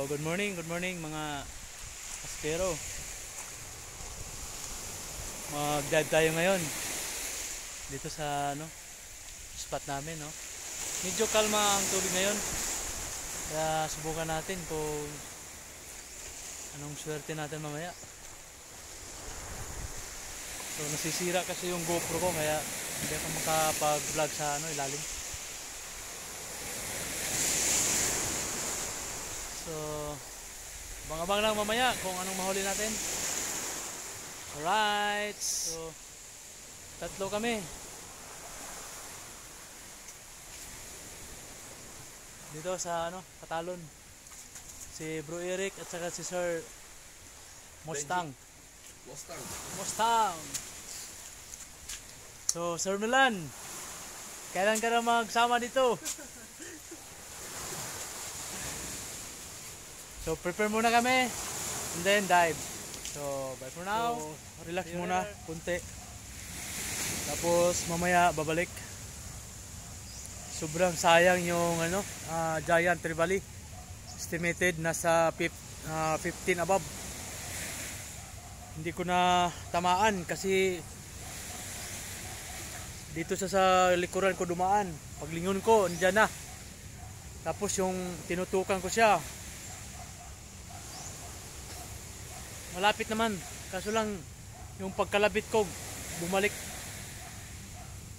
good morning mga aspero. Mag-dive tayo ngayon dito sa spot namin, no. Medyo kalma ang tubig ngayon. Kaya subukan natin kung anong swerte natin mamaya. So nasisira kasi yung GoPro ko kaya hindi ako makapag-vlog sa ilalim. So abang-abang lang mamaya kung anong mahuli natin. Alright, so tatlo kami dito sa Katalon. Si Bro Eric at saka si Sir Mustang. So Sir Milan, kailan ka na magsama dito? So prepare muna kami and then dive. So bye for now. So, relax muna kunti. Tapos mamaya babalik. Sobrang sayang yung giant trevally. Estimated nasa 15 above. Hindi ko na tamaan kasi dito sa likuran ko dumaan. Paglingon ko, andyan na. Tapos yung tinutukan ko siya, malapit naman. Kaso lang yung pagkalabit ko, bumalik.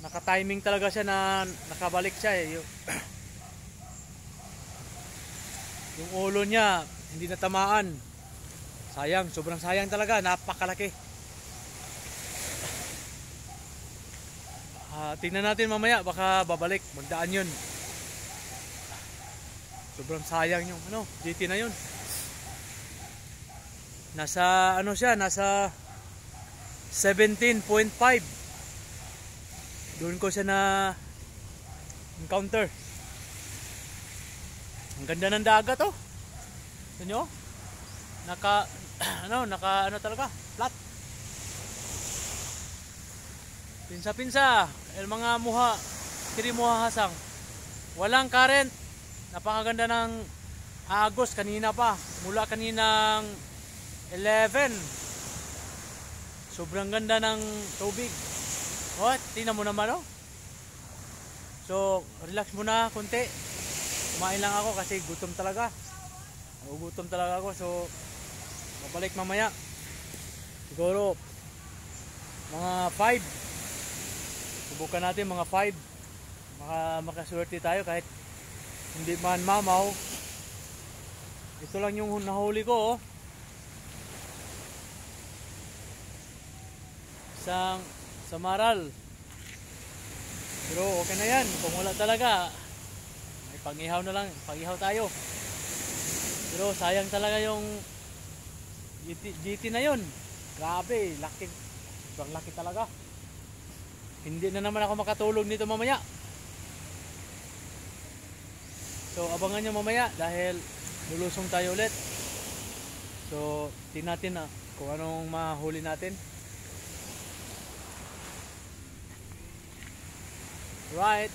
Naka-timing talaga siya na nakabalik siya eh. Yung ulo niya hindi natamaan. Sayang, sobrang sayang talaga, napakalaki. Tingnan natin mamaya, baka babalik, magdaan yun. Sobrang sayang yung GT na yun. Nasa siya, nasa 17.5. Doon ko siya na encounter. Ang ganda ng dagat, oh. Ito nyo? Naka talaga, flat. Pinsa-pinsa, mga muha, kiri muha hasang. Walang current. Napakaganda ng agos kanina pa. Mula kaninang 11. Sobrang ganda ng tubig. What? Tingnan mo naman, oh. So, relax muna kunti. Kumain lang ako kasi gutom talaga. Gutom talaga ako. So, babalik mamaya. Siguro mga 5. Subukan natin mga 5. Makaswerte tayo kahit hindi man mamaw. Ito lang yung nahuli ko, oh. Isang samaral. Pero okay na yan. Kung wala talaga, may pang-ihaw na lang. Pang-ihaw tayo. Pero sayang talaga yung GT na yun. Grabe, laki. Sobrang laki talaga. Hindi na naman ako makatulog nito mamaya. So abangan nyo mamaya dahil lulusong tayo ulit. So tingnan natin kung anong mahuli natin. Right.